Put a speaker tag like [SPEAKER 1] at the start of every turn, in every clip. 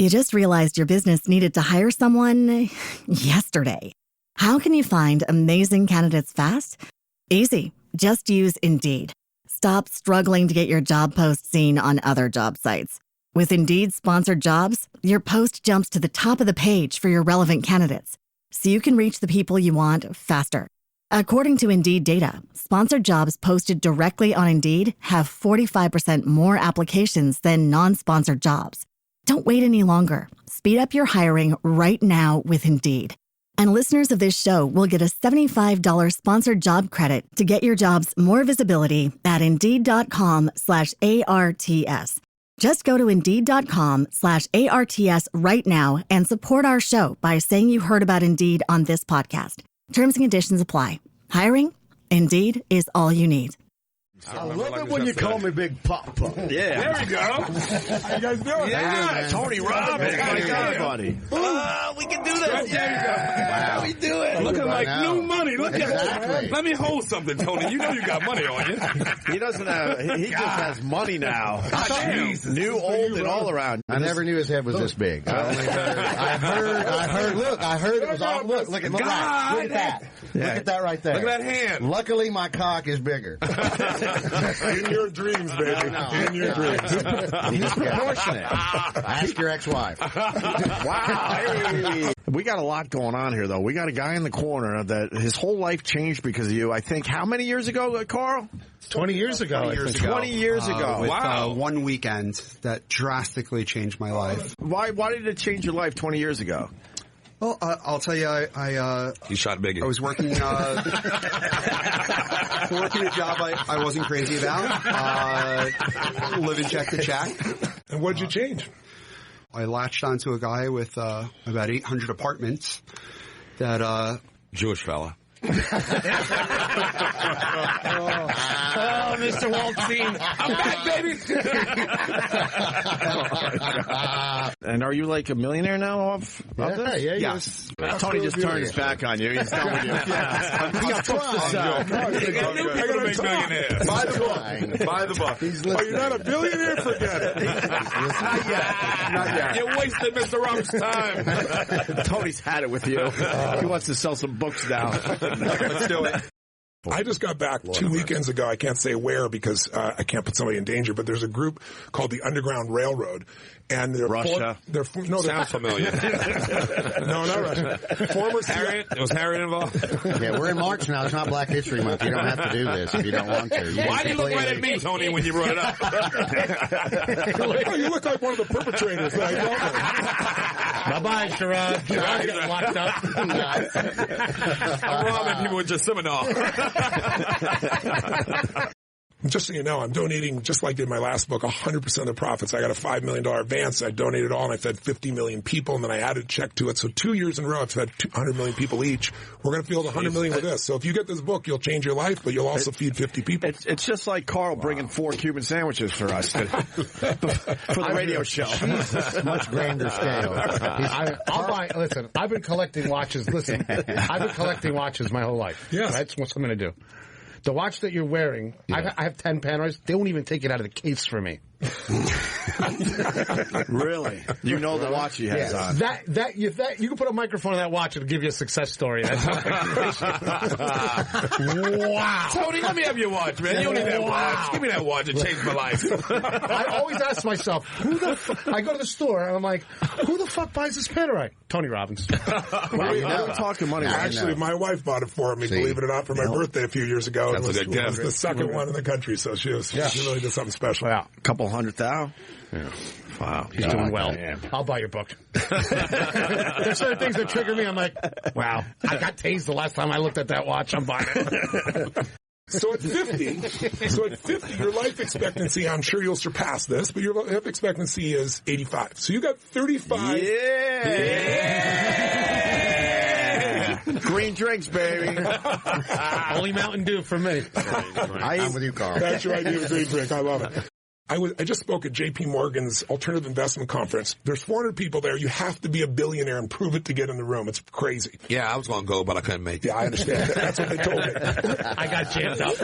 [SPEAKER 1] You just realized your business needed to hire someone yesterday. How can you find amazing candidates fast? Easy. Just use Indeed. Stop struggling to get your job post seen on other job sites. With Indeed sponsored jobs, your post jumps to the top of the page for your relevant candidates, so you can reach the people you want faster. According to Indeed data, sponsored jobs posted directly on Indeed have 45% more applications than non-sponsored jobs. Don't wait any longer. Speed up your hiring right now with Indeed. And listeners of this show will get a $75 sponsored job credit to get your jobs more visibility at Indeed.com/ARTS. Just go to Indeed.com/ARTS right now and support our show by saying you heard about Indeed on this podcast. Terms and conditions apply. Hiring? Indeed is all you need.
[SPEAKER 2] I love it when you call me Big Papa.
[SPEAKER 3] Yeah.
[SPEAKER 4] There we go. How you guys doing?
[SPEAKER 3] Yeah. Tony Robbins.
[SPEAKER 2] Everybody.
[SPEAKER 3] We can do that.
[SPEAKER 2] Yeah.
[SPEAKER 3] Wow. We do it.
[SPEAKER 4] Looking like new money. Look at
[SPEAKER 2] Exactly.
[SPEAKER 4] Let me hold something, Tony. You know you got money on you.
[SPEAKER 3] He doesn't have, he just has money now.
[SPEAKER 4] Jeez.
[SPEAKER 3] New, old, and all around.
[SPEAKER 2] I never knew his head was this big. I heard it was all, look at that. Look at that.
[SPEAKER 3] Yeah.
[SPEAKER 2] Look at that right there.
[SPEAKER 4] Look at that hand.
[SPEAKER 2] Luckily, my cock is bigger.
[SPEAKER 4] In your dreams, baby. In your dreams.
[SPEAKER 3] He's proportionate.
[SPEAKER 2] Ask your ex-wife.
[SPEAKER 3] Wow. Hey. We got a lot going on here, though. We got a guy in the corner that his whole life changed because of you. I think, how many years ago, Carl?
[SPEAKER 5] 20 years ago.
[SPEAKER 3] 20 years ago.
[SPEAKER 5] With,
[SPEAKER 4] Wow.
[SPEAKER 5] one weekend that drastically changed my life.
[SPEAKER 3] Why did it change your life 20 years ago?
[SPEAKER 5] Well, I'll tell you, I
[SPEAKER 4] He shot Biggie.
[SPEAKER 5] I was working working a job I wasn't crazy about, living check to check.
[SPEAKER 4] And what'd you change?
[SPEAKER 5] I latched onto a guy with about 800 apartments that
[SPEAKER 4] Jewish fella.
[SPEAKER 6] Oh, Mr. Waltzine.
[SPEAKER 4] I'm back, baby.
[SPEAKER 3] And are you like a millionaire now off this?
[SPEAKER 2] Yeah.
[SPEAKER 5] yes.
[SPEAKER 3] Tony just turned his back on you. He's done with you.
[SPEAKER 4] I gotta make millionaires. Buy the book. Buy the book. Oh, you're not a billionaire? Forget it. Not yet. You wasted Mr. Robbins' time.
[SPEAKER 3] Tony's had it with you. He wants to sell some books now.
[SPEAKER 5] Let's do it.
[SPEAKER 4] I just got back 2 weekends ago. I can't say where because I can't put somebody in danger, but there's a group called the Underground Railroad. And they're
[SPEAKER 3] Russia.
[SPEAKER 4] Sounds familiar. No, not Russia. Former Harriet. Was Harriet involved?
[SPEAKER 2] Yeah, we're in March now. It's not Black History Month. You don't have to do this if you don't want to.
[SPEAKER 4] Why do you look right at me, Tony, when you brought it up? Oh, you look like one of the perpetrators.
[SPEAKER 6] Bye-bye, Sherrod. Sherrod getting locked up.
[SPEAKER 4] I'm robbing people with just Seminole. Just so you know, I'm donating, just like in my last book, 100% of the profits. I got a $5 million advance. I donated all, and I fed 50 million people, and then I added a check to it. So 2 years in a row, I've fed 100 million people each. We're going to field 100 million with this. So if you get this book, you'll change your life, but you'll also feed 50 people.
[SPEAKER 3] It's just like Carl bringing 4 Cuban sandwiches for us for the radio show.
[SPEAKER 2] Much grander scale.
[SPEAKER 6] I'll buy. Listen, I've been collecting watches. Listen, I've been collecting watches my whole life.
[SPEAKER 4] Yes.
[SPEAKER 6] That's what I'm going to do. The watch that you're wearing, I have 10 Panaras. They won't even take it out of the case for me.
[SPEAKER 3] Really? You know the watch he has on.
[SPEAKER 6] That you can put a microphone on that watch, it'll give you a success story. That's wow.
[SPEAKER 4] Tony, let me have your watch, man. You don't need that watch. Give me that watch. It changed my life.
[SPEAKER 6] I always ask myself, I go to the store and I'm like, who the fuck buys this Panerai? Tony Robbins.
[SPEAKER 3] Well, you never talking money.
[SPEAKER 4] Actually, my wife bought it for me, believe it or not, for my birthday a few years ago.
[SPEAKER 7] That's a good gift.
[SPEAKER 4] It was the second one in the country, so she really did something special.
[SPEAKER 6] Wow.
[SPEAKER 3] A couple $100,000? Yeah. Wow.
[SPEAKER 6] He's doing well. I'll buy your book. There's certain things that trigger me. I'm like, wow, I got tased the last time I looked at that watch. I'm buying it.
[SPEAKER 4] So at 50, your life expectancy, I'm sure you'll surpass this, but your life expectancy is 85. So you got 35.
[SPEAKER 3] Yeah. Green drinks, baby.
[SPEAKER 6] Only Mountain Dew for me.
[SPEAKER 2] I'm with you, Carl.
[SPEAKER 4] That's your idea of a green drink. I love it. I just spoke at J.P. Morgan's Alternative Investment Conference. There's 400 people there. You have to be a billionaire and prove it to get in the room. It's crazy.
[SPEAKER 7] Yeah, I was going to go, but I couldn't make it.
[SPEAKER 4] Yeah, I understand. That's what they told me.
[SPEAKER 6] I got jammed up.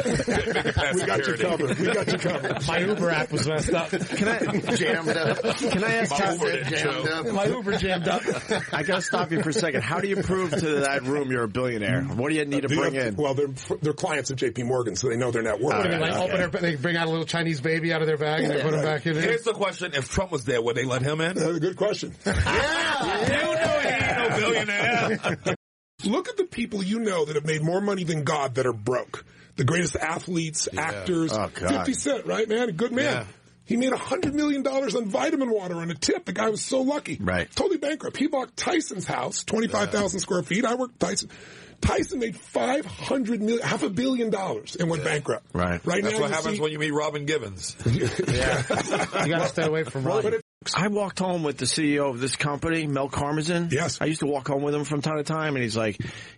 [SPEAKER 4] We got you covered. We got you covered.
[SPEAKER 6] My Uber app was messed up.
[SPEAKER 3] Can I jammed up? Can I ask
[SPEAKER 6] My Uber jammed up.
[SPEAKER 3] I got to stop you for a second. How do you prove to that room you're a billionaire? What do you need to bring in?
[SPEAKER 4] Well, they're clients of J.P. Morgan, so they know their net worth.
[SPEAKER 6] They bring out a little Chinese baby out of their bag and they put him back in there.
[SPEAKER 7] Here's the question. If Trump was there, would they let him in?
[SPEAKER 4] That's a good question.
[SPEAKER 7] Yeah. You know he ain't no billionaire.
[SPEAKER 4] Look at the people you know that have made more money than God that are broke. The greatest athletes, actors.
[SPEAKER 3] Oh, God.
[SPEAKER 4] 50 Cent, right, man? A good man. Yeah. He made $100 million on vitamin water on a tip. The guy was so lucky.
[SPEAKER 3] Right.
[SPEAKER 4] Totally bankrupt. He bought Tyson's house, 25,000 square feet. I worked Tyson. Tyson made $500 million, $500 million, and went bankrupt.
[SPEAKER 3] Right.
[SPEAKER 7] That's now what happens when you meet Robin Givens.
[SPEAKER 6] You got to stay away from Robin.
[SPEAKER 3] I walked home with the CEO of this company, Mel Karmazin.
[SPEAKER 4] Yes.
[SPEAKER 3] I used to walk home with him from time to time, and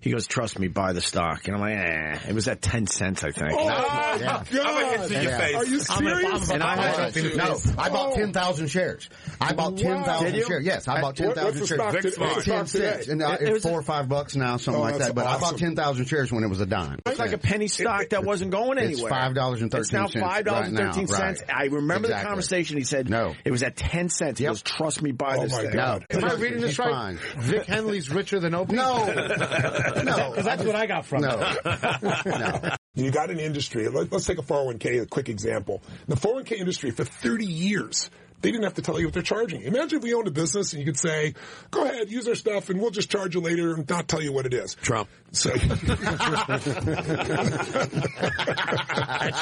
[SPEAKER 3] he goes, trust me, buy the stock. And I'm like, It was at 10 cents, I think.
[SPEAKER 4] Oh, God. Are you serious?
[SPEAKER 2] I bought 10,000 shares. I bought 10,000 shares. Yes, I bought 10,000 shares.
[SPEAKER 4] It's
[SPEAKER 2] 10 cents. And it's $4 or $5 now, something like that. But I bought 10,000 shares when it was a dime.
[SPEAKER 3] It's like a penny stock that wasn't going anywhere.
[SPEAKER 2] It's $5.13.
[SPEAKER 3] It's now $5.13.
[SPEAKER 2] Right.
[SPEAKER 3] I remember the conversation. He said,
[SPEAKER 2] no.
[SPEAKER 3] It was at 10 cents. He goes, trust me, buy this thing.
[SPEAKER 4] God.
[SPEAKER 6] Am I reading this right?
[SPEAKER 2] Fine.
[SPEAKER 6] Vic Henley's richer than Opie?
[SPEAKER 2] No.
[SPEAKER 6] Because that's what I got from
[SPEAKER 2] No.
[SPEAKER 4] You got an industry. Let's take a 401k, a quick example. The 401k industry, for 30 years, they didn't have to tell you what they're charging. Imagine if we owned a business and you could say, go ahead, use our stuff, and we'll just charge you later and not tell you what it is.
[SPEAKER 7] Trump.
[SPEAKER 4] So,
[SPEAKER 6] That's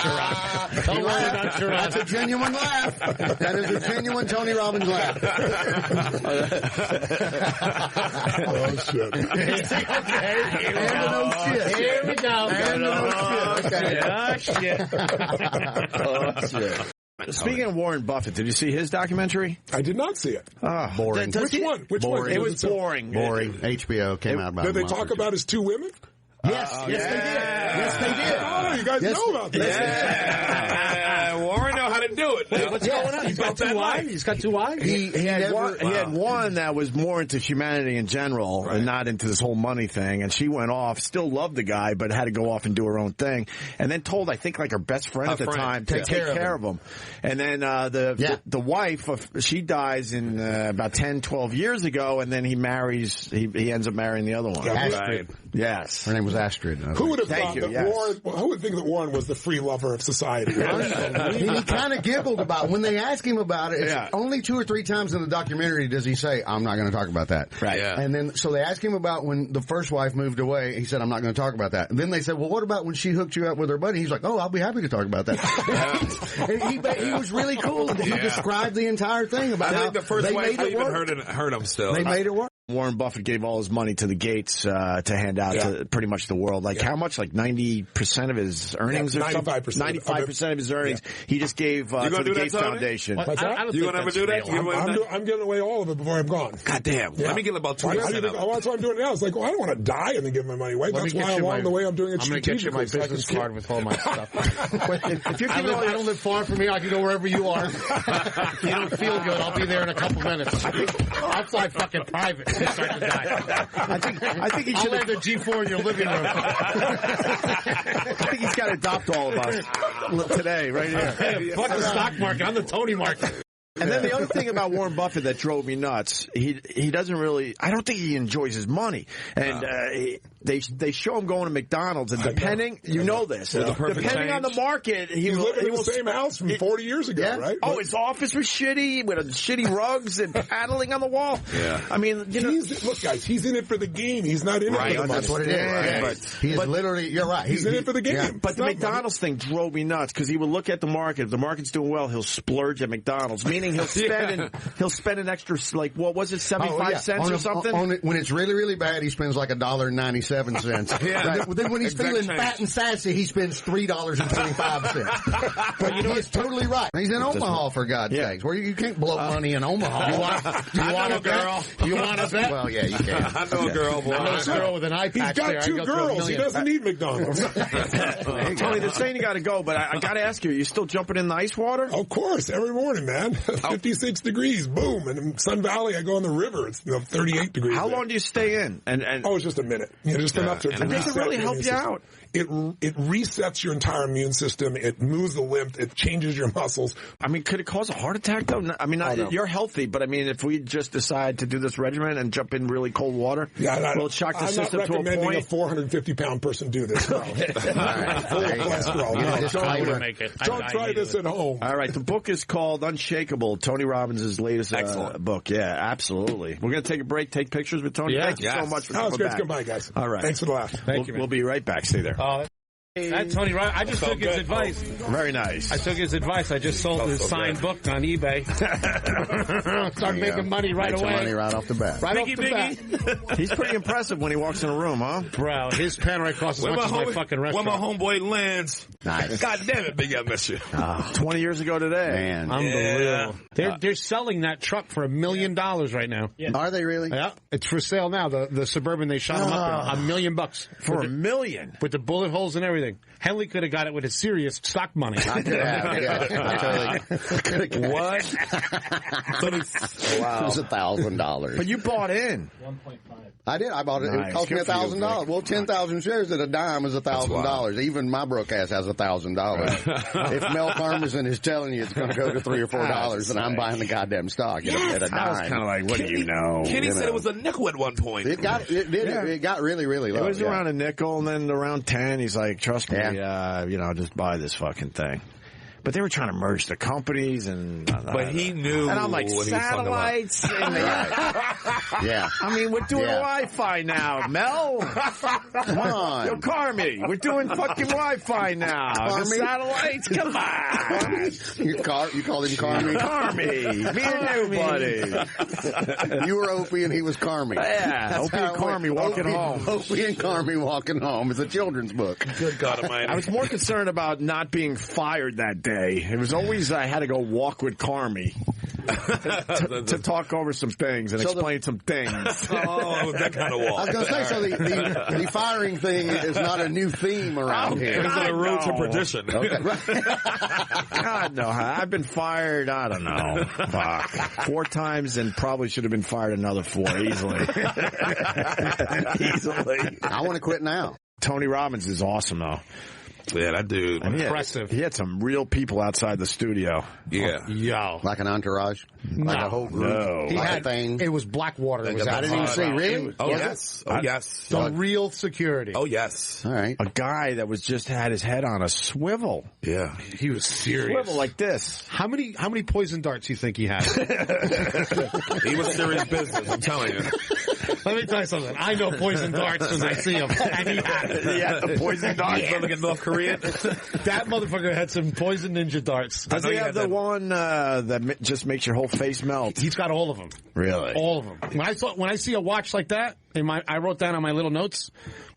[SPEAKER 6] Sherrod.
[SPEAKER 2] That's a genuine laugh. That is a genuine Tony Robbins laugh.
[SPEAKER 4] oh, shit.
[SPEAKER 6] Here we go.
[SPEAKER 3] Shit. Speaking of Warren Buffett, did you see his documentary?
[SPEAKER 4] I did not see it.
[SPEAKER 2] Boring.
[SPEAKER 4] Which one? Which one?
[SPEAKER 3] It was boring.
[SPEAKER 2] Boring. HBO came out about
[SPEAKER 4] Did they talk about his two women?
[SPEAKER 2] Yes, they did. Yes, they did.
[SPEAKER 4] Oh, you guys know about this.
[SPEAKER 7] Warren know how to do it.
[SPEAKER 6] Wait, what's going on? He's got two wives? He's got two wives?
[SPEAKER 3] He had one that was more into humanity in general and not into this whole money thing. And she went off, still loved the guy, but had to go off and do her own thing. And then told, I think, like her best friend at the time to take care of him. And then the wife, she dies in about 10, 12 years ago. And then he marries, he ends up marrying the other one.
[SPEAKER 2] Astrid.
[SPEAKER 3] Yes.
[SPEAKER 2] Her name was Astrid.
[SPEAKER 4] Who would have thought that Warren, who would think that Warren was the free lover of society?
[SPEAKER 2] He kind of giggled about when they ask him about it. It's only 2 or 3 times in the documentary does he say, I'm not going to talk about that.
[SPEAKER 3] Right.
[SPEAKER 7] Yeah.
[SPEAKER 2] And then, so they asked him about when the first wife moved away. He said, I'm not going to talk about that. And then they said, well, what about when she hooked you up with her buddy? He's like, oh, I'll be happy to talk about that. And he was really cool. He described the entire thing about how
[SPEAKER 7] the first
[SPEAKER 2] they
[SPEAKER 7] wife
[SPEAKER 2] made it work.
[SPEAKER 7] hurt him still.
[SPEAKER 2] They made it work.
[SPEAKER 3] Warren Buffett gave all his money to the Gates to hand out to pretty much the world. Like how much? Like 90% of his earnings or something? 95% of his earnings. He just gave to the Gates Foundation.
[SPEAKER 4] What's that?
[SPEAKER 7] You gonna ever do that?
[SPEAKER 4] I'm giving away all of it before I'm gone.
[SPEAKER 7] God damn. Let me get about 20% of it.
[SPEAKER 4] That's why I'm doing it now. It's like, well, I don't want to die and then give my money away. That's why along the way I'm doing it strategically.
[SPEAKER 6] I'm going to get you my business card with all my stuff.
[SPEAKER 3] If you're I
[SPEAKER 6] don't live far from here. I can go wherever you are. If you don't feel good, I'll be there in a couple minutes. I'll fly fucking private if you start to die.
[SPEAKER 3] I think he should
[SPEAKER 6] have the G4 in your living room.
[SPEAKER 3] I think he's got to adopt all of us today, right here.
[SPEAKER 6] Fuck the stock market. I'm the Tony market.
[SPEAKER 3] And then the other thing about Warren Buffett that drove me nuts, he doesn't really, I don't think he enjoys his money. And they show him going to McDonald's, and depending, you know this, depending on the market, he
[SPEAKER 4] lived in
[SPEAKER 3] will
[SPEAKER 4] the same house from 40 years ago, right?
[SPEAKER 3] Oh, his office was shitty with shitty rugs and paneling on the wall.
[SPEAKER 7] Yeah.
[SPEAKER 3] I mean,
[SPEAKER 4] look, guys, he's in it for the game. He's not in it for the money.
[SPEAKER 2] That's what it is. Right? But he's literally, you're right.
[SPEAKER 4] He's in it for the game.
[SPEAKER 2] Yeah.
[SPEAKER 3] But the McDonald's thing drove me nuts because he would look at the market. If the market's doing well, he'll splurge at McDonald's, meaning he'll spend an extra, like, what was it, 75 cents or something?
[SPEAKER 2] When it's really, really bad, he spends like $1.97. $0.67.
[SPEAKER 6] Yeah.
[SPEAKER 2] Right? Well, then when he's feeling fat and sassy, he spends $3.25. But you know, he's totally right. He's in Omaha, for God's sakes, where you can't blow money in Omaha.
[SPEAKER 6] You want a girl? You want a bet?
[SPEAKER 2] Well, yeah, you can.
[SPEAKER 6] I know a girl, boy. I know a girl with an eye patch.
[SPEAKER 4] He's got two girls. He doesn't need McDonald's.
[SPEAKER 3] Tony, they're saying you got to go, but I got to ask you, are you still jumping in the ice water?
[SPEAKER 4] Of course, every morning, man. 56 degrees, boom. And in Sun Valley, I go on the river. It's 38 degrees.
[SPEAKER 3] How long do you stay in?
[SPEAKER 4] It's just a minute. Just enough to
[SPEAKER 3] and does it really help you out?
[SPEAKER 4] It resets your entire immune system. It moves the lymph. It changes your muscles.
[SPEAKER 3] I mean, could it cause a heart attack, though? I mean, you're healthy, but I mean, if we just decide to do this regimen and jump in really cold water, will it shock the system to a point?
[SPEAKER 4] I'm not recommending a 450-pound person do this. No. Don't try this at home.
[SPEAKER 3] All right, the book is called Unshakable, Tony Robbins' latest book. Yeah, absolutely. We're going to take a break, take pictures with Tony. Thank you so much for coming back.
[SPEAKER 4] Come by, guys.
[SPEAKER 3] All right.
[SPEAKER 4] Thanks for the laugh.
[SPEAKER 3] Thank you, man. We'll be right back. Stay there.
[SPEAKER 8] That's Tony Robbins. I just took his advice.
[SPEAKER 3] Very nice.
[SPEAKER 8] I took his advice. I just sold his signed book on eBay. Started making money right away.
[SPEAKER 2] Money right off the bat.
[SPEAKER 8] Biggie.
[SPEAKER 3] He's pretty impressive when he walks in a room, huh?
[SPEAKER 8] Bro, his pen right costs as much as my fucking restaurant.
[SPEAKER 7] Where my homeboy lands.
[SPEAKER 2] Nice.
[SPEAKER 7] God damn it, Biggie, I miss you.
[SPEAKER 3] 20 years ago today.
[SPEAKER 2] Man.
[SPEAKER 8] Unbelievable. They're selling that truck for $1 million right now.
[SPEAKER 2] Yeah. Are they really?
[SPEAKER 8] Yeah. It's for sale now. The Suburban, they shot them up in $1 million.
[SPEAKER 3] For $1 million?
[SPEAKER 8] With the bullet holes and everything. Henley could have got it with his serious stock money.
[SPEAKER 2] I could have, yeah.
[SPEAKER 8] What?
[SPEAKER 2] Wow. It was $1,000.
[SPEAKER 3] But you bought in.
[SPEAKER 8] 1.5.
[SPEAKER 2] I did. I bought it.
[SPEAKER 3] Nice.
[SPEAKER 2] It cost me $1,000. Well, 10,000 shares at a dime is $1,000. Even my broke ass has $1,000. If Mel Karmazin is telling you it's going to go to $3 or $4, then I'm buying the goddamn stock at a dime.
[SPEAKER 3] I was kind of like, what do you know?
[SPEAKER 7] Kenny said it was a nickel at one point.
[SPEAKER 2] It got really, really low.
[SPEAKER 3] It was around a nickel, and then around 10, he's like, trust me, just buy this fucking thing. But they were trying to merge the companies,
[SPEAKER 7] but he knew.
[SPEAKER 3] And I'm like, satellites.
[SPEAKER 2] Yeah.
[SPEAKER 3] I mean, we're doing Wi-Fi now, Mel.
[SPEAKER 2] Come on.
[SPEAKER 3] Yo, Carmi, we're doing fucking Wi-Fi now. The satellites, come on.
[SPEAKER 2] You called him Carmi?
[SPEAKER 3] Carmi. Me and you, buddy.
[SPEAKER 2] You were Opie and he was Carmi.
[SPEAKER 3] Yeah. Opie and Carmi walking home.
[SPEAKER 2] Opie and Carmi walking home. It's a children's book.
[SPEAKER 7] Good God Almighty.
[SPEAKER 3] I was more concerned about not being fired that day. It was always I had to go walk with Carmi to talk over some things and explain some things.
[SPEAKER 7] That kind of walk.
[SPEAKER 2] I was going to say, so the firing thing is not a new theme around here.
[SPEAKER 7] It's a road to perdition.
[SPEAKER 2] Okay.
[SPEAKER 3] God, no. I've been fired, I don't know, 4 times and probably should have been fired another 4 easily. Easily.
[SPEAKER 2] I want to quit now.
[SPEAKER 3] Tony Robbins is awesome, though.
[SPEAKER 7] Yeah, that dude.
[SPEAKER 8] Impressive.
[SPEAKER 3] He had some real people outside the studio.
[SPEAKER 7] Yeah.
[SPEAKER 8] Yo.
[SPEAKER 2] Like an entourage? Like a whole group?
[SPEAKER 3] No.
[SPEAKER 2] Like a thing?
[SPEAKER 6] It was Blackwater.
[SPEAKER 2] I didn't even see. Really?
[SPEAKER 7] Oh, yes. Oh, yes.
[SPEAKER 6] The real security.
[SPEAKER 7] Oh, yes.
[SPEAKER 2] All right.
[SPEAKER 3] A guy that was just had his head on a swivel.
[SPEAKER 7] Yeah.
[SPEAKER 6] He was serious.
[SPEAKER 3] Swivel like this.
[SPEAKER 6] How many poison darts do you think he had?
[SPEAKER 7] He was serious business, I'm telling you.
[SPEAKER 6] Let me tell you something. I know poison darts when I see them. And he had it.
[SPEAKER 3] He had the poison darts.
[SPEAKER 7] Yeah. Looking at North Korea.
[SPEAKER 6] That motherfucker had some poison ninja darts.
[SPEAKER 3] Does he have the one that just makes your whole face melt?
[SPEAKER 6] He's got all of them.
[SPEAKER 3] Really?
[SPEAKER 6] All of them. When I see a watch like that, I wrote down on my little notes,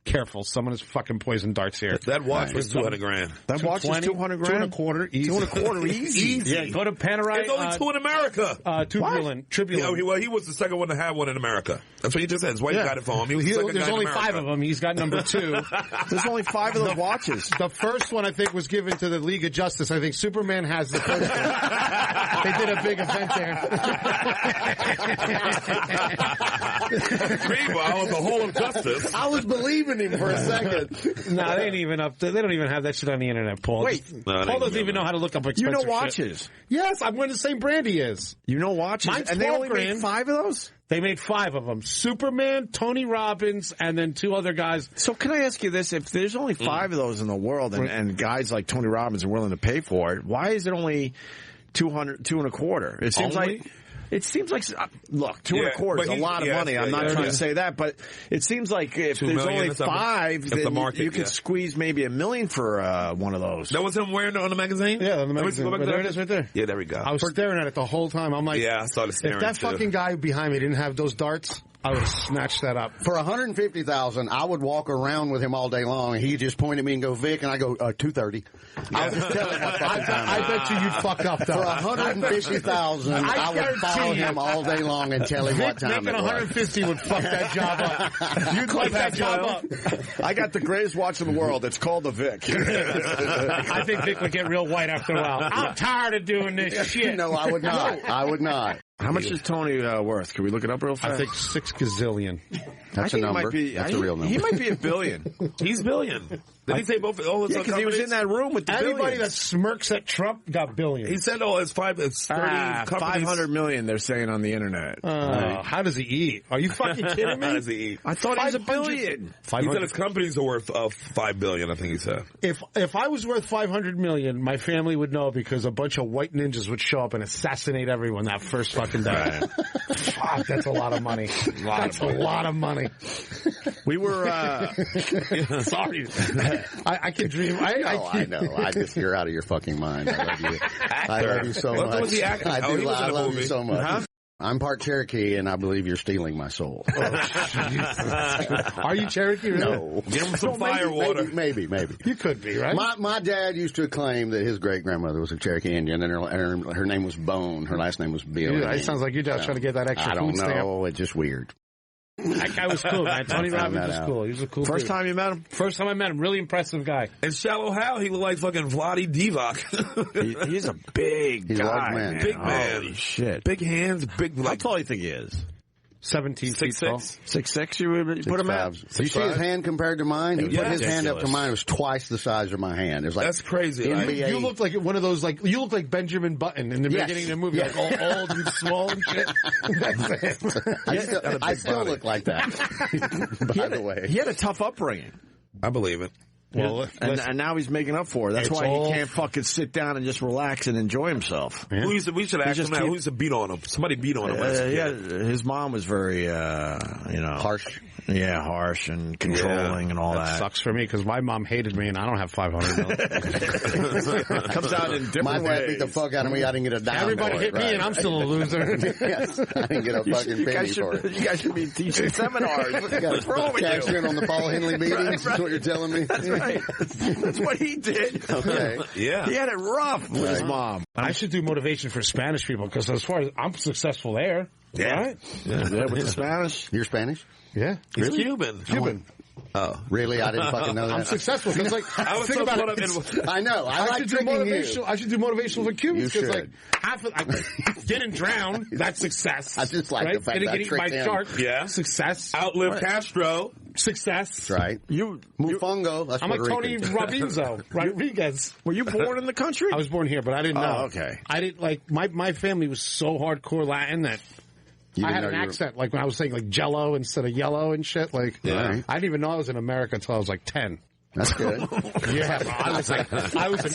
[SPEAKER 6] careful, someone is fucking poison darts here.
[SPEAKER 7] That watch was $200,000.
[SPEAKER 3] That watch is $200,000?
[SPEAKER 6] $225,000. Easy.
[SPEAKER 3] $225,000 easy.
[SPEAKER 6] Yeah, go to Panerai.
[SPEAKER 7] There's only 2 in America.
[SPEAKER 6] Tribulin.
[SPEAKER 7] Yeah, he was the second one to have one in America. That's what he just said. His wife got it for him. He was the second
[SPEAKER 6] There's
[SPEAKER 7] guy
[SPEAKER 6] only
[SPEAKER 7] in
[SPEAKER 6] 5 of them. He's got number 2.
[SPEAKER 3] There's only 5 of those watches.
[SPEAKER 6] The first one, I think, was given to the League of Justice. I think Superman has the first one. They did a big event there.
[SPEAKER 7] Meanwhile, the whole of justice.
[SPEAKER 2] I was believing him for a second.
[SPEAKER 8] No, they ain't even up. They don't even have that shit on the internet, Paul.
[SPEAKER 3] Wait.
[SPEAKER 8] Paul doesn't even know how to look up expensive
[SPEAKER 3] You know
[SPEAKER 8] shit.
[SPEAKER 3] watches.
[SPEAKER 6] Yes, I'm wearing the same brand he is.
[SPEAKER 3] You know watches.
[SPEAKER 6] Mine's
[SPEAKER 3] and they only
[SPEAKER 6] $12,000.
[SPEAKER 3] made 5 of those?
[SPEAKER 8] They made 5 of them. Superman, Tony Robbins, and then 2 other guys.
[SPEAKER 3] So can I ask you this? If there's only 5 of those in the world and guys like Tony Robbins are willing to pay for it, why is it only $225? It seems like look, $225 is a lot of money. I'm not trying to say that, but it seems like if there's only 5, then you could squeeze maybe $1 million for one of those.
[SPEAKER 7] That was him wearing it on the magazine?
[SPEAKER 6] Yeah, on the magazine. There it is right there.
[SPEAKER 7] Yeah, there we go.
[SPEAKER 6] I was staring at it the whole time. I'm like,
[SPEAKER 7] I started staring
[SPEAKER 6] if that fucking guy behind me didn't have those darts,
[SPEAKER 8] I would have snatched that up.
[SPEAKER 2] For $150,000, I would walk around with him all day long, and he'd just point at me and go, Vic, and I go, 2:30. I would just tell him what fucking time.
[SPEAKER 8] I bet you'd fuck up, though.
[SPEAKER 2] For $150,000, I would follow him all day long and tell him
[SPEAKER 8] Vic
[SPEAKER 2] what time
[SPEAKER 8] making
[SPEAKER 2] it was.
[SPEAKER 8] 150 would fuck that job up. You'd fuck that job up.
[SPEAKER 3] I got the greatest watch in the world. It's called the Vic.
[SPEAKER 8] I think Vic would get real white after a while. I'm tired of doing this shit.
[SPEAKER 2] No, I would not. I would not.
[SPEAKER 3] How much is Tony worth? Can we look it up real fast?
[SPEAKER 8] I think 6 gazillion.
[SPEAKER 2] That's a number. That's a real number.
[SPEAKER 3] He might be $1 billion.
[SPEAKER 7] He's billion. Did he say both? All his
[SPEAKER 3] because he was in that room with the
[SPEAKER 8] Anybody
[SPEAKER 3] billions.
[SPEAKER 8] that smirks at Trump got billions.
[SPEAKER 7] He said, it's 30 companies.
[SPEAKER 3] 500 million, they're saying on the internet.
[SPEAKER 8] How does he eat? Are you fucking kidding me?
[SPEAKER 7] How does he eat?
[SPEAKER 3] I thought he was $1 billion.
[SPEAKER 7] He said his companies are worth $5 billion, I think he said.
[SPEAKER 8] If I was worth $500 million, my family would know because a bunch of white ninjas would show up and assassinate everyone that first fucking day. Fuck, that's a lot of money. That's a lot of money.
[SPEAKER 3] We were,
[SPEAKER 8] sorry. I can dream.
[SPEAKER 2] I know. You're out of your fucking mind. I love you. I love you so much.
[SPEAKER 7] Was he acting?
[SPEAKER 2] I do.
[SPEAKER 7] He was in
[SPEAKER 2] I
[SPEAKER 7] a
[SPEAKER 2] love
[SPEAKER 7] movie.
[SPEAKER 2] you so much.
[SPEAKER 3] Huh?
[SPEAKER 2] I'm part Cherokee, and I believe you're stealing my soul.
[SPEAKER 8] Are you Cherokee? Really?
[SPEAKER 2] No.
[SPEAKER 7] Give him some fire water.
[SPEAKER 2] Maybe.
[SPEAKER 8] You could be, right?
[SPEAKER 2] My dad used to claim that his great-grandmother was a Cherokee Indian, and her name was Bone. Her last name was Bill.
[SPEAKER 8] Yeah, it sounds like your dad's trying to get that extra
[SPEAKER 2] I don't
[SPEAKER 8] food
[SPEAKER 2] know.
[SPEAKER 8] stamp.
[SPEAKER 2] It's just weird.
[SPEAKER 8] That guy was cool, man. Tony Robbins was cool. He was a cool
[SPEAKER 3] first
[SPEAKER 8] dude.
[SPEAKER 3] time you met him?
[SPEAKER 8] First time I met him. Really impressive guy.
[SPEAKER 7] And Shallow Hal, he looked like fucking Vladi Divac.
[SPEAKER 3] He's a big
[SPEAKER 2] He's a
[SPEAKER 3] guy,
[SPEAKER 2] large man.
[SPEAKER 7] Big man.
[SPEAKER 3] Holy shit.
[SPEAKER 7] Big hands, big,
[SPEAKER 3] How
[SPEAKER 7] like,
[SPEAKER 3] tall do you think he is?
[SPEAKER 8] 17 feet tall.
[SPEAKER 3] 6'6", you would put him at?
[SPEAKER 2] 6'5". You see his hand compared to mine? He put his hand up to mine. It was twice the size of my hand. It was like
[SPEAKER 7] that's crazy. Right?
[SPEAKER 2] NBA.
[SPEAKER 8] You look like one of those, like, you look like Benjamin Button in the beginning of the movie, like all old and small and shit. That's it.
[SPEAKER 2] I still look like that, by the way.
[SPEAKER 3] He had a tough upbringing.
[SPEAKER 7] I believe it.
[SPEAKER 8] Well,
[SPEAKER 3] And now he's making up for it. That's why he can't fucking sit down and just relax and enjoy himself.
[SPEAKER 7] Yeah. We should ask him that. Who used to beat on him? Somebody beat on him.
[SPEAKER 3] His mom was very, harsh. Yeah, harsh and controlling and all that.
[SPEAKER 8] Sucks for me because my mom hated me and I don't have 500 million.
[SPEAKER 3] Comes out in different
[SPEAKER 2] My dad
[SPEAKER 3] ways.
[SPEAKER 2] beat the fuck out of me. I didn't get a dime.
[SPEAKER 8] Everybody hit me and I'm still a loser.
[SPEAKER 2] Yes, I didn't get a fucking penny for it.
[SPEAKER 3] You guys should be teaching seminars. What's wrong with
[SPEAKER 2] Cash
[SPEAKER 3] you?
[SPEAKER 2] in on the Paul Henley meetings. Is what you're telling me?
[SPEAKER 3] That's right. That's what he did.
[SPEAKER 2] Okay.
[SPEAKER 7] Yeah.
[SPEAKER 3] He had it rough with his mom.
[SPEAKER 8] I should do motivation for Spanish people because as far as I'm successful there.
[SPEAKER 7] Yeah.
[SPEAKER 8] Right?
[SPEAKER 3] Yeah, with the Spanish.
[SPEAKER 2] You're Spanish?
[SPEAKER 8] Yeah.
[SPEAKER 7] He's Cuban.
[SPEAKER 2] Oh, really? I didn't fucking know that.
[SPEAKER 8] I'm successful because, like,
[SPEAKER 7] I was
[SPEAKER 8] think
[SPEAKER 7] so
[SPEAKER 8] about
[SPEAKER 7] caught
[SPEAKER 8] it.
[SPEAKER 7] up in.
[SPEAKER 2] I know. I like
[SPEAKER 8] should do
[SPEAKER 2] tricking
[SPEAKER 8] motivational.
[SPEAKER 2] you.
[SPEAKER 8] I should do motivational for Cubans
[SPEAKER 2] You
[SPEAKER 8] because, like,
[SPEAKER 2] should.
[SPEAKER 8] half of I didn't drown. That's success.
[SPEAKER 2] I just like the fact
[SPEAKER 8] didn't
[SPEAKER 2] that I
[SPEAKER 8] get eaten by
[SPEAKER 2] tricked him.
[SPEAKER 8] shark.
[SPEAKER 7] Yeah.
[SPEAKER 8] Success.
[SPEAKER 7] Outlive Castro.
[SPEAKER 8] Success.
[SPEAKER 2] That's right. Mufongo. That's
[SPEAKER 8] I'm like
[SPEAKER 2] Puerto
[SPEAKER 8] Tony
[SPEAKER 2] Rican.
[SPEAKER 8] Robbins. Rodriguez.
[SPEAKER 3] Were you born in the country?
[SPEAKER 8] I was born here, but I didn't know.
[SPEAKER 3] Oh, okay.
[SPEAKER 8] I didn't like my family was so hardcore Latin that
[SPEAKER 2] You
[SPEAKER 8] I
[SPEAKER 2] didn't
[SPEAKER 8] had an
[SPEAKER 2] know you were-
[SPEAKER 8] accent, like when I was saying like Jello instead of yellow and shit. Like,
[SPEAKER 2] Yeah.
[SPEAKER 8] I didn't even know I was in America until I was like 10.
[SPEAKER 2] That's good.
[SPEAKER 8] Yeah, bro, I was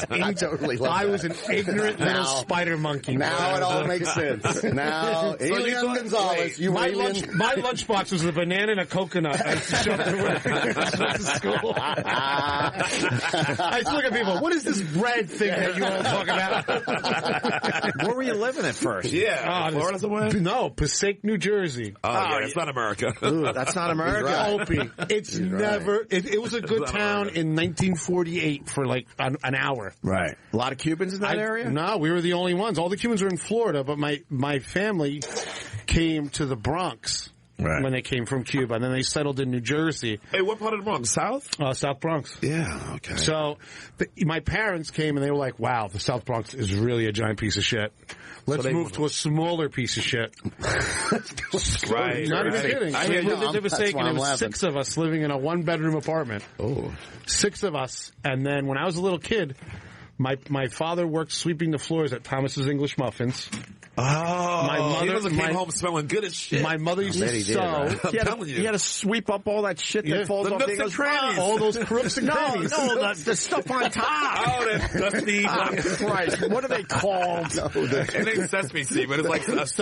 [SPEAKER 8] an ignorant little
[SPEAKER 2] Now-
[SPEAKER 8] spider monkey.
[SPEAKER 2] Now it all makes sense. Now, Elian Gonzalez, you
[SPEAKER 8] my
[SPEAKER 2] alien.
[SPEAKER 8] lunchbox was a banana and a coconut. I used to show up to work. to school. I used to look at people. What is this bread thing that you all talk about?
[SPEAKER 3] Where were you living at first?
[SPEAKER 7] Yeah. Florida somewhere?
[SPEAKER 8] No, Passaic, New Jersey.
[SPEAKER 7] Oh, yeah. It's not America.
[SPEAKER 3] Ooh, that's not America.
[SPEAKER 8] Opie. It's never. It was a good town in 1948 for like an hour.
[SPEAKER 3] Right. A lot of Cubans in that area?
[SPEAKER 8] No, we were the only ones. All the Cubans were in Florida, but my family came to the Bronx when they came from Cuba, and then they settled in New Jersey.
[SPEAKER 7] Hey, what part of the Bronx? South?
[SPEAKER 8] South Bronx.
[SPEAKER 7] Yeah, okay.
[SPEAKER 8] So my parents came, and they were like, wow, the South Bronx is really a giant piece of shit. Let's move to a smaller piece of shit.
[SPEAKER 7] Right.
[SPEAKER 8] Not even kidding.
[SPEAKER 2] I
[SPEAKER 8] We
[SPEAKER 2] hear you.
[SPEAKER 8] lived in
[SPEAKER 2] That's
[SPEAKER 8] Passaic,
[SPEAKER 2] why
[SPEAKER 8] and
[SPEAKER 2] I'm
[SPEAKER 8] there was
[SPEAKER 2] laughing.
[SPEAKER 8] 6 of us living in a 1-bedroom apartment.
[SPEAKER 2] Oh.
[SPEAKER 8] 6 of us. And then when I was a little kid, my father worked sweeping the floors at Thomas's English Muffins.
[SPEAKER 7] Oh,
[SPEAKER 8] My mother
[SPEAKER 7] came home smelling good as shit.
[SPEAKER 8] My mother used to sew.
[SPEAKER 7] I'm telling you.
[SPEAKER 3] He had to sweep up all that shit that falls
[SPEAKER 7] The
[SPEAKER 3] off
[SPEAKER 7] nooks
[SPEAKER 3] the
[SPEAKER 7] and crannies.
[SPEAKER 8] All those crooks and crannies.
[SPEAKER 3] No, the stuff on top.
[SPEAKER 7] Oh, that dusty.
[SPEAKER 3] Christ, what are they called?
[SPEAKER 7] It ain't sesame seed, but it's like
[SPEAKER 8] It's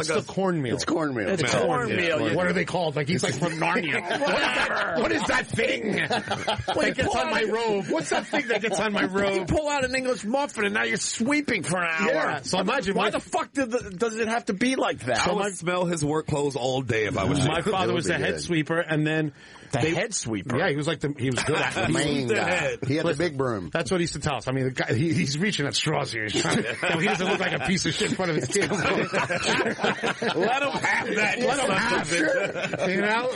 [SPEAKER 8] the cornmeal.
[SPEAKER 2] It's cornmeal.
[SPEAKER 3] It's cornmeal.
[SPEAKER 8] What are they called? Like he's like from Narnia. What is that thing that gets on my robe? What's that thing that gets on my
[SPEAKER 3] You
[SPEAKER 8] robe?
[SPEAKER 3] pull out an English muffin, and now you're sweeping for an hour.
[SPEAKER 8] Yeah, so imagine
[SPEAKER 3] why the fuck does it have to be like that?
[SPEAKER 7] I would smell his work clothes all day if I was.
[SPEAKER 8] My father was the head sweeper, and then
[SPEAKER 3] head sweeper.
[SPEAKER 8] Yeah, he was good at it.
[SPEAKER 2] The main guy. He had the big broom.
[SPEAKER 8] That's what he used to tell us. I mean, the guy, he's reaching at straws here. He doesn't look like a piece of shit in front of his kids.
[SPEAKER 7] Let him have that.
[SPEAKER 8] Let him have it. You know,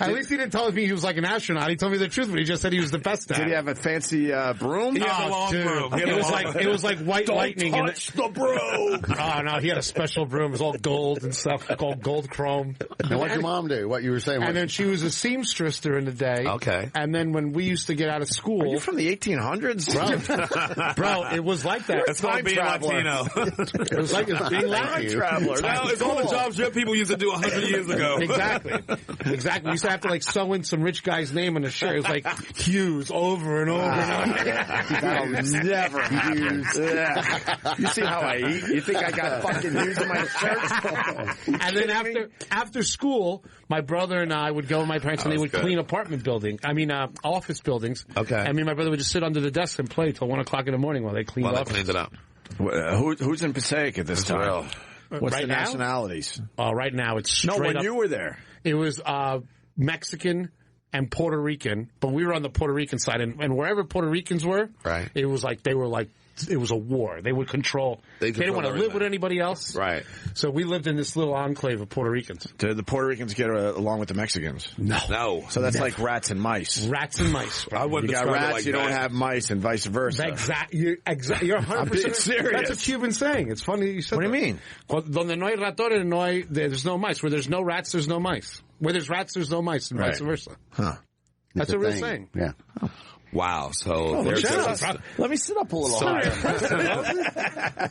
[SPEAKER 8] at least he didn't tell me he was like an astronaut. He told me the truth, but he just said he was the best at it.
[SPEAKER 3] Did he have a fancy broom?
[SPEAKER 7] He had a long broom.
[SPEAKER 8] It was like white lightning.
[SPEAKER 3] Don't touch the broom.
[SPEAKER 8] Oh no, he had a special broom. It was all gold and stuff, called gold chrome.
[SPEAKER 2] And what'd your mom do? What you were saying?
[SPEAKER 8] And then she was a seamstress during the day.
[SPEAKER 7] Okay.
[SPEAKER 8] And then when we used to get out of school,
[SPEAKER 3] Are you from the 1800s,
[SPEAKER 8] bro, it was like that.
[SPEAKER 7] It's called being Latino.
[SPEAKER 8] It was like it's being
[SPEAKER 3] Time traveler.
[SPEAKER 7] Now it's all the jobs your people used to do 100 years ago.
[SPEAKER 8] Exactly. We used to have to like sew in some rich guy's name on the shirt. It was like Hughes over and over and over.
[SPEAKER 3] That'll never Hughes. You see how I eat? You think I got fucking Hughes in my shirt?
[SPEAKER 8] And then after school, my brother and I would go with my parents and they would clean office buildings.
[SPEAKER 3] Okay.
[SPEAKER 8] I mean, my brother would just sit under the desk and play till 1 o'clock in the morning while they cleaned
[SPEAKER 7] Well, they
[SPEAKER 8] office.
[SPEAKER 7] cleaned it up.
[SPEAKER 3] Who's in Passaic at this time? What's
[SPEAKER 8] Right
[SPEAKER 3] the
[SPEAKER 8] now?
[SPEAKER 3] nationalities?
[SPEAKER 8] Right now it's straight
[SPEAKER 3] No, when
[SPEAKER 8] up.
[SPEAKER 3] you were there.
[SPEAKER 8] It was Mexican and Puerto Rican, but we were on the Puerto Rican side, and wherever Puerto Ricans were,
[SPEAKER 7] Right.
[SPEAKER 8] it was like it was a war. They would control. They didn't want to live with anybody else.
[SPEAKER 3] Right.
[SPEAKER 8] So we lived in this little enclave of Puerto Ricans.
[SPEAKER 3] Did the Puerto Ricans get along with the Mexicans?
[SPEAKER 7] No.
[SPEAKER 3] So that's like rats and mice.
[SPEAKER 8] Rats and mice.
[SPEAKER 7] I wouldn't
[SPEAKER 3] You got
[SPEAKER 7] describe it
[SPEAKER 3] rats,
[SPEAKER 7] like
[SPEAKER 3] you
[SPEAKER 7] that.
[SPEAKER 3] don't have mice, and vice versa.
[SPEAKER 8] You're 100%
[SPEAKER 3] I'm being serious.
[SPEAKER 8] That's a Cuban saying. It's funny you said
[SPEAKER 3] What do
[SPEAKER 8] that.
[SPEAKER 3] you mean?
[SPEAKER 8] Donde no hay ratones, there's no mice. Where there's no rats, there's no mice. Where there's rats, there's no mice, and vice versa.
[SPEAKER 3] Huh.
[SPEAKER 8] That's a real saying.
[SPEAKER 2] Yeah.
[SPEAKER 7] Wow. So there's
[SPEAKER 3] Let me sit up a little higher.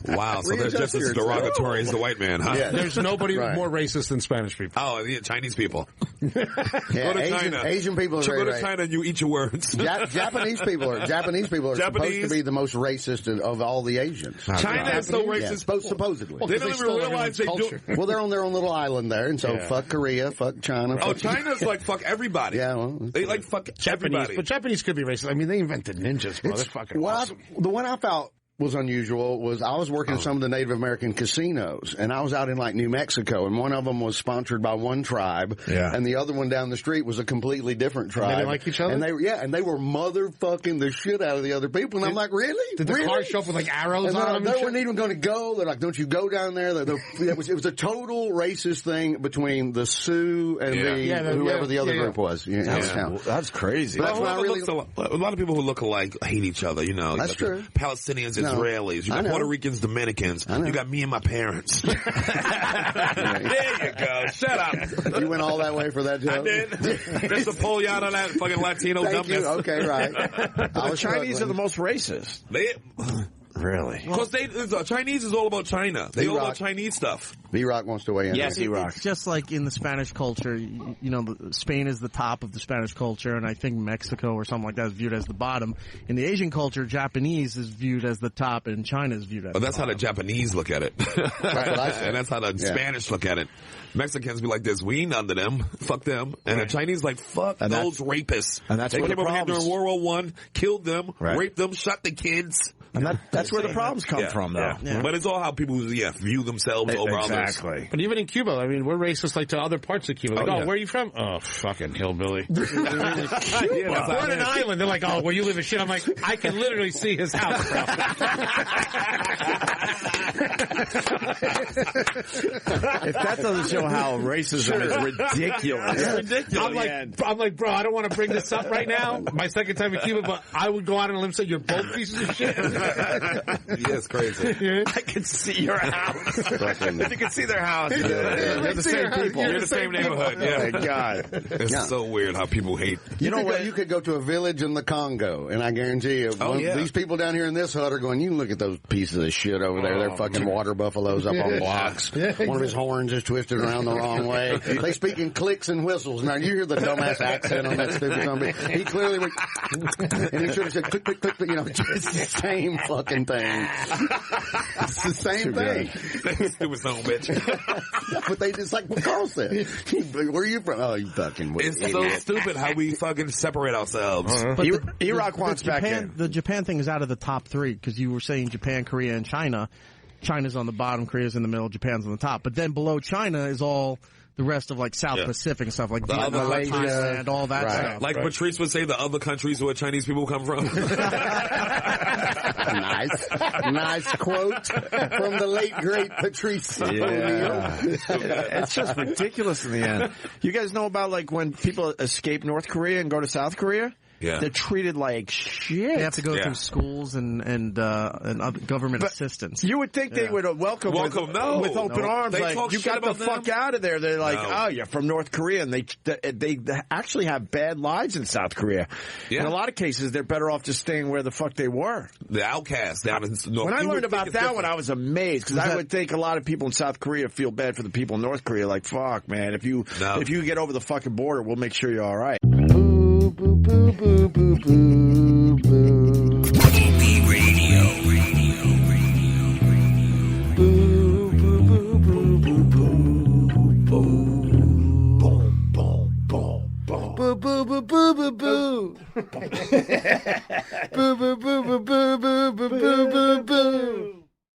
[SPEAKER 7] wow. So they're just as derogatory as the white man, huh?
[SPEAKER 2] Yeah.
[SPEAKER 8] There's nobody more racist than Spanish people.
[SPEAKER 7] Oh, yeah, Chinese people.
[SPEAKER 2] Yeah,
[SPEAKER 7] Go to China.
[SPEAKER 2] Asian people are
[SPEAKER 7] Go
[SPEAKER 2] very
[SPEAKER 7] to
[SPEAKER 2] racist.
[SPEAKER 7] China and you eat your words.
[SPEAKER 2] Japanese people are supposed to be the most racist of all the Asians.
[SPEAKER 7] China is so racist.
[SPEAKER 2] Yeah, supposedly.
[SPEAKER 7] They don't even realize they do.
[SPEAKER 2] Well, they're on their own little island there, and so fuck Korea, fuck China.
[SPEAKER 7] Oh, China's like fuck everybody.
[SPEAKER 2] Yeah, well,
[SPEAKER 7] they like fuck everybody.
[SPEAKER 8] But Japanese could be racist. I mean, they invented ninjas, bro. They're fucking awesome.
[SPEAKER 2] The one I felt was unusual was I was working in some of the Native American casinos, and I was out in like New Mexico, and one of them was sponsored by one tribe, and the other one down the street was a completely different tribe.
[SPEAKER 8] They didn't like each other?
[SPEAKER 2] And they were motherfucking the shit out of the other people, and I'm like, really?
[SPEAKER 8] Did the car show up with like arrows
[SPEAKER 2] and
[SPEAKER 8] on them?
[SPEAKER 2] they weren't even going to go. They're like, don't you go down there? It was a total racist thing between the Sioux and whoever the other group was.
[SPEAKER 3] That's crazy.
[SPEAKER 7] But a lot of people who look alike hate each other, you know.
[SPEAKER 2] That's true.
[SPEAKER 7] Palestinians, Israelis, you got Puerto Ricans, Dominicans. You got me and my parents. There you go. Shut up.
[SPEAKER 2] You went all that way for that joke?
[SPEAKER 7] I did. Just to pull you out of that fucking Latino
[SPEAKER 2] Thank
[SPEAKER 7] dumbness.
[SPEAKER 2] you. Okay, right.
[SPEAKER 3] The Chinese are the most racist. Really?
[SPEAKER 7] Because Chinese is all about China. They all about Chinese stuff.
[SPEAKER 2] B-Rock wants to weigh in.
[SPEAKER 3] Yes, B-Rock.
[SPEAKER 9] It's just like in the Spanish culture, Spain is the top of the Spanish culture, and I think Mexico or something like that is viewed as the bottom. In the Asian culture, Japanese is viewed as the top, and China is viewed as
[SPEAKER 7] But that's how the Japanese look at it.
[SPEAKER 2] That's what I said.
[SPEAKER 7] And that's how the Spanish look at it. Mexicans be like this, we ain't under them. Fuck them. And the Chinese like, fuck those rapists.
[SPEAKER 3] And that's
[SPEAKER 7] they
[SPEAKER 3] where
[SPEAKER 7] came
[SPEAKER 3] the
[SPEAKER 7] over here
[SPEAKER 3] problems.
[SPEAKER 7] during World War I, killed them, raped them, shot the kids.
[SPEAKER 3] And that's where the problems come from, though.
[SPEAKER 7] Yeah. But it's all how people view themselves over others.
[SPEAKER 3] Exactly.
[SPEAKER 8] But even in Cuba, I mean, we're racist like to other parts of Cuba. Like, where are you from? Oh, fucking hillbilly. We're on an island. They're like, oh, where you live in shit. I'm like, I can literally see his house, bro.
[SPEAKER 3] If that doesn't show how racism is ridiculous.
[SPEAKER 7] It's ridiculous.
[SPEAKER 8] I'm like, bro, I don't want to bring this up right now. My second time in Cuba, but I would go out on a limb and say, you're both pieces of shit.
[SPEAKER 7] Yes, crazy.
[SPEAKER 3] I can see your house. You can see their house. They're the same people.
[SPEAKER 7] You're in the same neighborhood. Yeah.
[SPEAKER 3] Oh, my God.
[SPEAKER 7] It's so weird how people hate.
[SPEAKER 2] You know what? You could go to a village in the Congo, and I guarantee you, these people down here in this hut are going, you look at those pieces of shit over there. They're fucking water buffaloes up on blocks. One of his horns is twisted around the wrong way. They speak in clicks and whistles. Now, you hear the dumbass accent on that stupid zombie. He clearly went, and he should have said click, click, click, just the same fucking thing. It's the same thing.
[SPEAKER 7] Stupid son of a bitch.
[SPEAKER 2] But they just like what Carl said. Where are you from? Oh, you fucking
[SPEAKER 7] It's so stupid how we fucking separate ourselves.
[SPEAKER 9] But
[SPEAKER 3] Iraq wants back in.
[SPEAKER 9] The Japan thing is out of the top three because you were saying Japan, Korea, and China. China's on the bottom, Korea's in the middle, Japan's on the top. But then below China is all the rest of like South Pacific and stuff like Vietnam, Thailand, all that stuff.
[SPEAKER 7] Like Patrice would say, the other countries where Chinese people come from.
[SPEAKER 2] Nice quote from the late great Patrice.
[SPEAKER 3] Yeah. It's just ridiculous in the end. You guys know about like when people escape North Korea and go to South Korea?
[SPEAKER 7] Yeah.
[SPEAKER 3] They're treated like shit.
[SPEAKER 9] They have to go through schools and other government assistance.
[SPEAKER 3] You would think they would welcome with open arms.
[SPEAKER 7] They
[SPEAKER 3] like,
[SPEAKER 7] talk
[SPEAKER 3] you
[SPEAKER 7] shit
[SPEAKER 3] got the
[SPEAKER 7] about
[SPEAKER 3] fuck
[SPEAKER 7] them?
[SPEAKER 3] out of there. They're like, oh, you're from North Korea. And they actually have bad lives in South Korea.
[SPEAKER 7] Yeah.
[SPEAKER 3] In a lot of cases, they're better off just staying where the fuck they were.
[SPEAKER 7] The outcasts down in North.
[SPEAKER 3] When I learned about that one, I was amazed because I would think a lot of people in South Korea feel bad for the people in North Korea. Like, fuck, man, if you get over the fucking border, we'll make sure you're all right.
[SPEAKER 10] Boo, boo, boo, boo, boo, boo, boo. Opie Radio. Boo, boo, boo, boo, boo, boo, boo. Boom, boom, boom, boom. Boo, boo, boo, boo, boo, boo. Boo, boo, boo, boo, boo, boo, boo, boo, boo, boo.